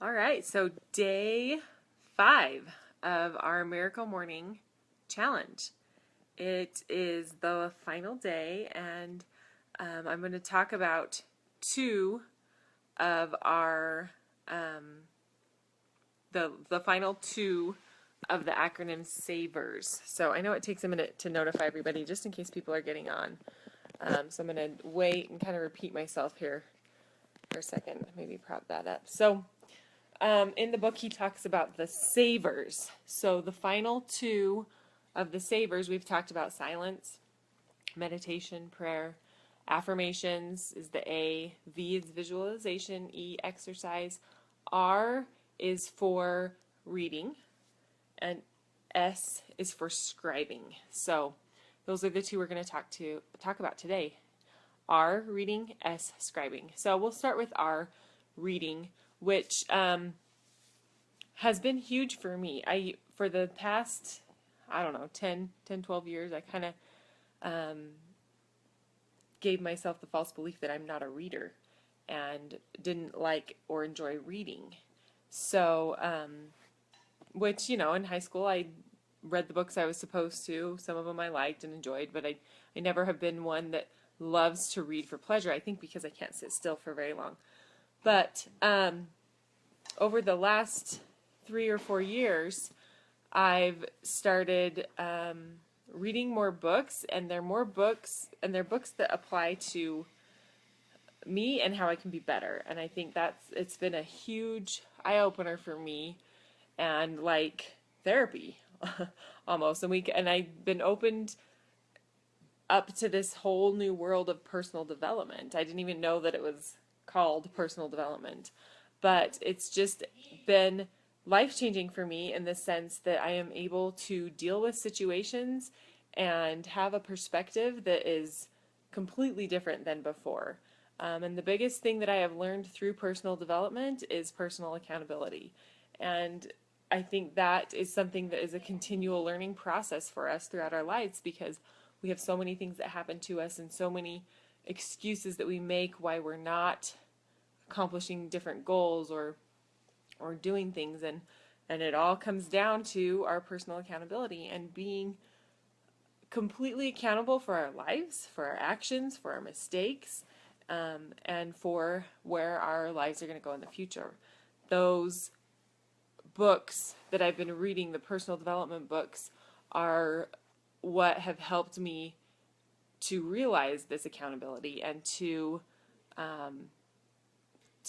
All right, so day 5 of our Miracle Morning Challenge. It is the final day, and I'm going to talk about two of our the final two of the acronym SAVERS. So I know it takes a minute to notify everybody, just in case people are getting on. So I'm going to wait and kind of repeat myself here for a second. Maybe prop that up. So. In the book, he talks about the savers. So the final two of the savers, we've talked about silence, meditation, prayer, affirmations is the A, V is visualization, E, exercise, R is for reading, and S is for scribing. So those are the two we're going to talk about today. R, reading, S, scribing. So we'll start with R, reading, which has been huge for me. For the past, I don't know, 12 years, I kind of gave myself the false belief that I'm not a reader and didn't like or enjoy reading. So, which, in high school I read the books I was supposed to. Some of them I liked and enjoyed, but I never have been one that loves to read for pleasure. I think because I can't sit still for very long. But over the last 3 or 4 years, I've started reading more books, and they're books that apply to me and how I can be better. And I think it's been a huge eye opener for me, and like therapy almost. And I've been opened up to this whole new world of personal development. I didn't even know that it was called personal development, but it's just been life-changing for me in the sense that I am able to deal with situations and have a perspective that is completely different than before. And the biggest thing that I have learned through personal development is personal accountability. And I think that is something that is a continual learning process for us throughout our lives, because we have so many things that happen to us and so many excuses that we make why we're not accomplishing different goals or doing things, and it all comes down to our personal accountability and being completely accountable for our lives, for our actions, for our mistakes, and for where our lives are going to go in the future. Those books that I've been reading, the personal development books, are what have helped me to realize this accountability and to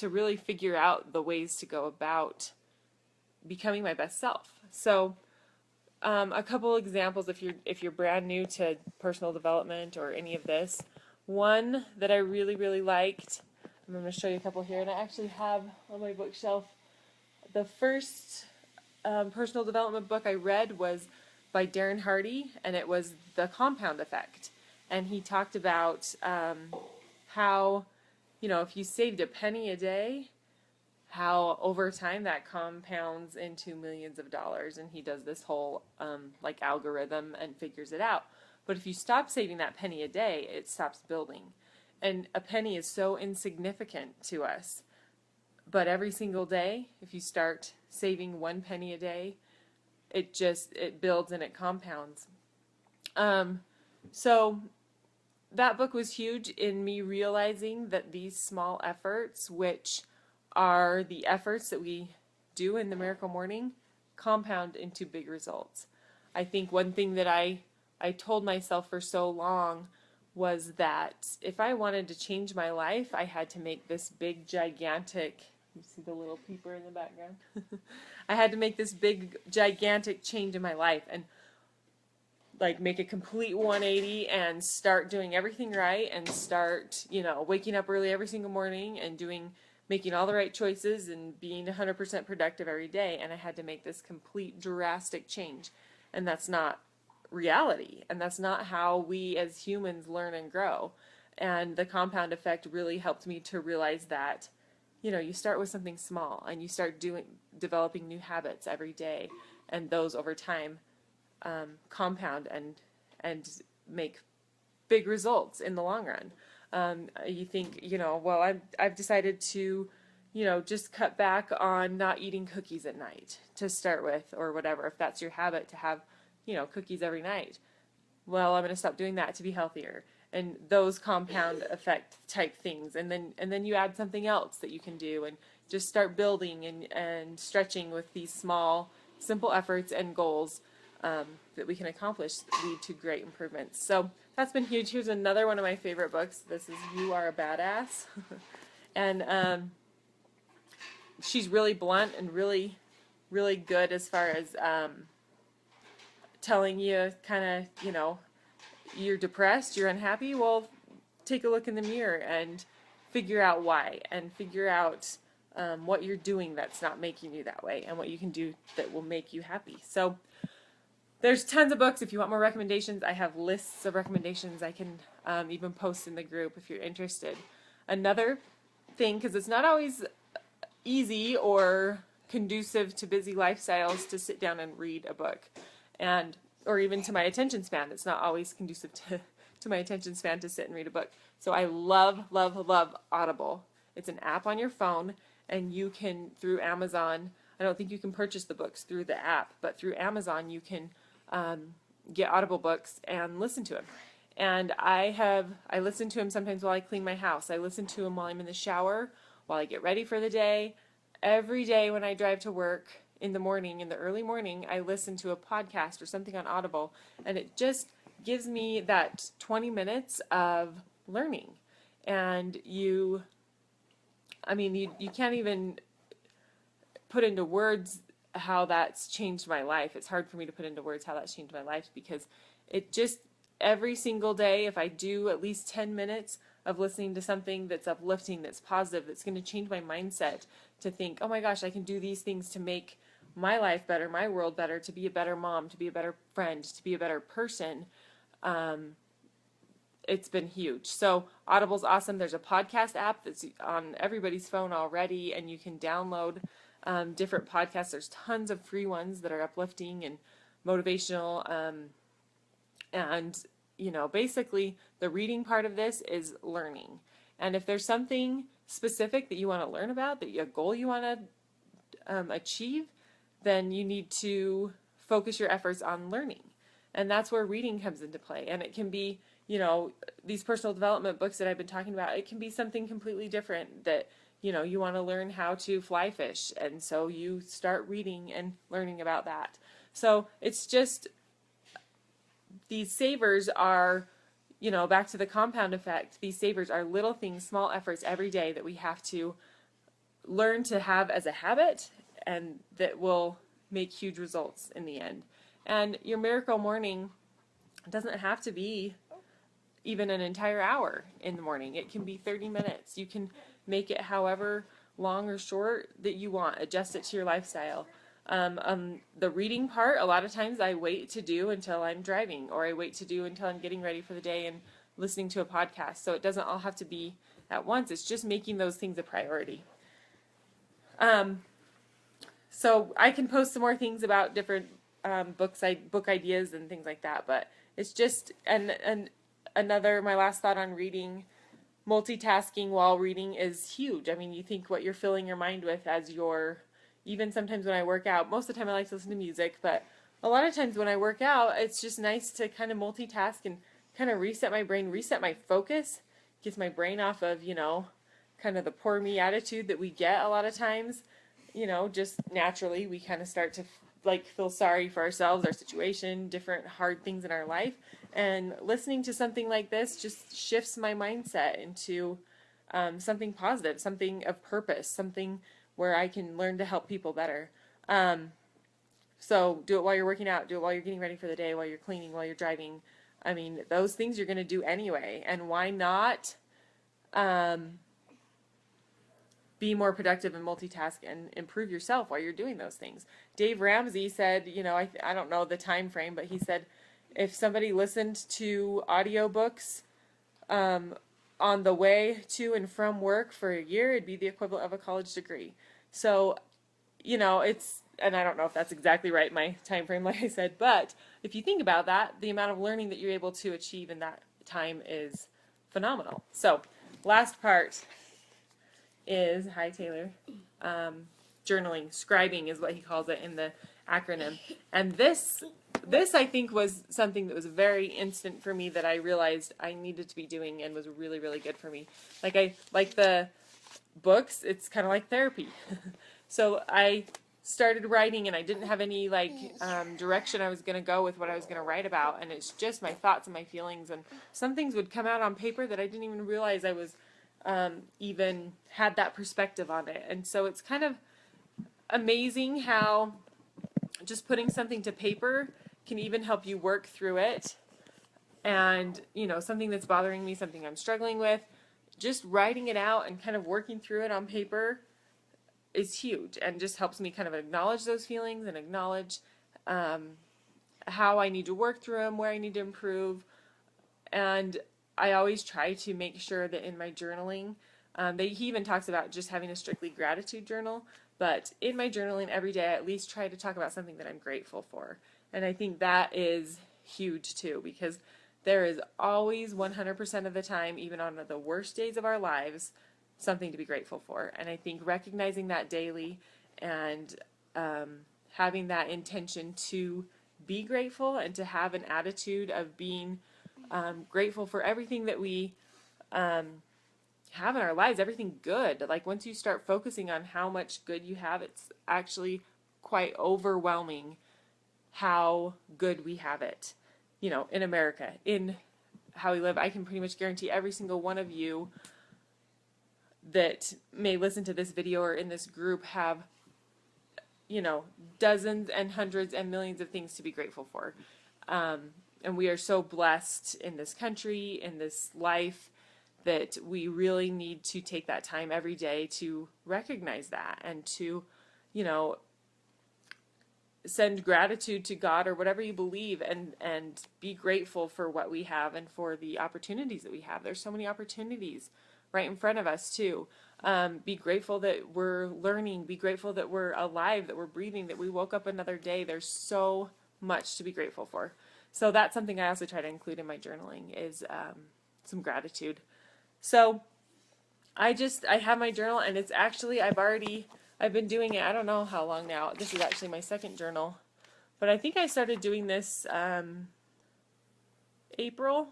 really figure out the ways to go about becoming my best self. So a couple examples if you're brand new to personal development or any of this. One that I really, really liked, I'm going to show you a couple here, and I actually have on my bookshelf. The first personal development book I read was by Darren Hardy, and it was The Compound Effect. And he talked about how, if you saved a penny a day, how over time that compounds into millions of dollars. And he does this whole algorithm and figures it out. But if you stop saving that penny a day, it stops building. And a penny is so insignificant to us. But every single day, if you start saving 1 penny a day, it builds and it compounds. So that book was huge in me realizing that these small efforts, which are the efforts that we do in the Miracle Morning, compound into big results. I think one thing that I told myself for so long was that if I wanted to change my life, I had to make this big, gigantic, you see the little peeper in the background? I had to make this big, gigantic change in my life and make a complete 180 and start doing everything right and start, waking up early every single morning and making all the right choices and being 100% productive every day. And I had to make this complete drastic change. And that's not reality. And that's not how we as humans learn and grow. And the compound effect really helped me to realize that, you start with something small and you start developing new habits every day. And those over time compound and make big results in the long run. You think, well, I've decided to just cut back on not eating cookies at night to start with, or whatever, if that's your habit to have, cookies every night. Well, I'm going to stop doing that to be healthier. And those compound effect type things. And then you add something else that you can do, and just start building and stretching with these small, simple efforts and goals that we can accomplish that lead to great improvements. So that's been huge. Here's another one of my favorite books. This is You Are a Badass. And she's really blunt and really, really good as far as telling you kind of, you're depressed, you're unhappy. Well, take a look in the mirror and figure out why, and figure out what you're doing that's not making you that way, and what you can do that will make you happy. So there's tons of books. If you want more recommendations, I have lists of recommendations I can even post in the group if you're interested. Another thing, because it's not always easy or conducive to busy lifestyles to sit down and read a book, or even to my attention span. It's not always conducive to my attention span to sit and read a book. So I love, love, love Audible. It's an app on your phone, and you can, through Amazon, I don't think you can purchase the books through the app, but through Amazon you can get Audible books and listen to them. And I listen to them sometimes while I clean my house. I listen to them while I'm in the shower, while I get ready for the day. Every day when I drive to work in the morning, in the early morning, I listen to a podcast or something on Audible, and it just gives me that 20 minutes of learning. And you can't even put into words how that's changed my life. It's hard for me to put into words how that's changed my life, because it just, every single day, if I do at least 10 minutes of listening to something that's uplifting, that's positive, that's going to change my mindset to think, oh my gosh, I can do these things to make my life better, my world better, to be a better mom, to be a better friend, to be a better person. It's been huge. So Audible's awesome. There's a podcast app that's on everybody's phone already, and you can download different podcasts. There's tons of free ones that are uplifting and motivational. And basically the reading part of this is learning. And if there's something specific that you want to learn about, a goal you want to achieve, then you need to focus your efforts on learning. And that's where reading comes into play. And it can be, these personal development books that I've been talking about, it can be something completely different, that, you want to learn how to fly fish. And so you start reading and learning about that. So it's just, these savers are, back to the compound effect, these savers are little things, small efforts every day that we have to learn to have as a habit, and that will make huge results in the end. And your miracle morning doesn't have to be even an entire hour in the morning. It can be 30 minutes. You can make it however long or short that you want. Adjust it to your lifestyle. The reading part, a lot of times I wait to do until I'm driving, or I wait to do until I'm getting ready for the day and listening to a podcast. So it doesn't all have to be at once. It's just making those things a priority. So I can post some more things about different book ideas and things like that, but it's just, and another, my last thought on reading, multitasking while reading is huge. I mean, you think what you're filling your mind with as even sometimes when I work out, most of the time I like to listen to music, but a lot of times when I work out, it's just nice to kind of multitask and kind of reset my brain, reset my focus, gets my brain off of, kind of the poor me attitude that we get a lot of times. Just naturally we kind of start to feel sorry for ourselves, our situation, different hard things in our life. And listening to something like this just shifts my mindset into something positive, something of purpose, something where I can learn to help people better. So do it while you're working out, do it while you're getting ready for the day, while you're cleaning, while you're driving. I mean, those things you're going to do anyway. And why not be more productive and multitask and improve yourself while you're doing those things? Dave Ramsey said, I don't know the time frame, but he said if somebody listened to audiobooks on the way to and from work for a year, it'd be the equivalent of a college degree. So, it's, and I don't know if that's exactly right, my time frame, like I said, but if you think about that, the amount of learning that you're able to achieve in that time is phenomenal. So, last part is, hi Taylor, journaling, scribing is what he calls it in the acronym. And this I think was something that was very instant for me that I realized I needed to be doing and was really, really good for me. Like the books, it's kind of like therapy. So I started writing and I didn't have any direction I was going to go with what I was going to write about, and it's just my thoughts and my feelings, and some things would come out on paper that I didn't even realize I was even had that perspective on it. And so it's kind of amazing how just putting something to paper can even help you work through it. And, you know, something that's bothering me, something I'm struggling with, just writing it out and kind of working through it on paper is huge, and just helps me kind of acknowledge those feelings and acknowledge how I need to work through them, where I need to improve. And I always try to make sure that in my journaling, he even talks about just having a strictly gratitude journal, but in my journaling every day, I at least try to talk about something that I'm grateful for. And I think that is huge too, because there is always 100% of the time, even on the worst days of our lives, something to be grateful for. And I think recognizing that daily and having that intention to be grateful and to have an attitude of being grateful for everything that we have in our lives, everything good. Like once you start focusing on how much good you have, it's actually quite overwhelming how good we have it. You know, in America, in how we live, I can pretty much guarantee every single one of you that may listen to this video or in this group have, you know, dozens and hundreds and millions of things to be grateful for. And we are so blessed in this country, in this life, that we really need to take that time every day to recognize that and to, you know, send gratitude to God or whatever you believe, and be grateful for what we have and for the opportunities that we have. There's so many opportunities right in front of us too. Be grateful that we're learning, be grateful that we're alive, that we're breathing, that we woke up another day. There's so much to be grateful for. So that's something I also try to include in my journaling is some gratitude. So I have my journal, and it's actually, I've been doing it, I don't know how long now. This is actually my second journal, but I think I started doing this April,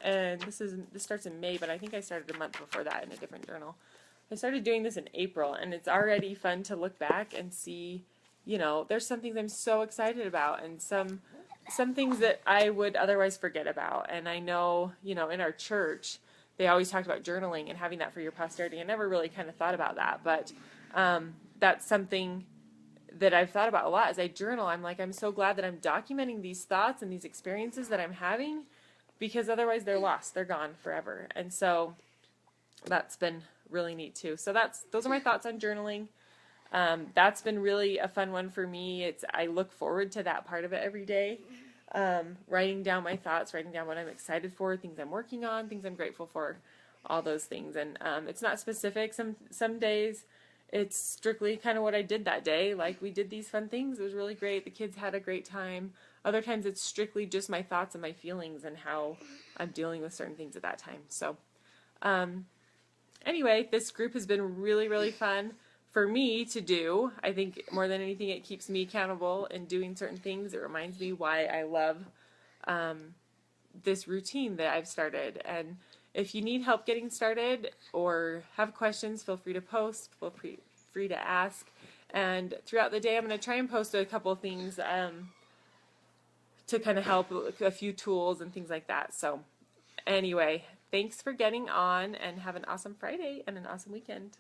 and this starts in May, but I think I started a month before that in a different journal. I started doing this in April, and it's already fun to look back and see, you know, there's some things I'm so excited about, and some things that I would otherwise forget about. And I know, you know, in our church, they always talked about journaling and having that for your posterity. I never really kind of thought about that, but that's something that I've thought about a lot as I journal. I'm like, I'm so glad that I'm documenting these thoughts and these experiences that I'm having, because otherwise they're lost, they're gone forever. And so that's been really neat too. So those are my thoughts on journaling. That's been really a fun one for me. I look forward to that part of it every day. Writing down my thoughts, writing down what I'm excited for, things I'm working on, things I'm grateful for, all those things. And it's not specific. Some days it's strictly kind of what I did that day. Like, we did these fun things. It was really great. The kids had a great time. Other times it's strictly just my thoughts and my feelings and how I'm dealing with certain things at that time. So anyway, this group has been really, really fun for me to do. I think more than anything, it keeps me accountable in doing certain things. It reminds me why I love this routine that I've started. And if you need help getting started or have questions, feel free to post, feel free to ask. And throughout the day, I'm going to try and post a couple of things to kind of help, a few tools and things like that. So anyway, thanks for getting on, and have an awesome Friday and an awesome weekend.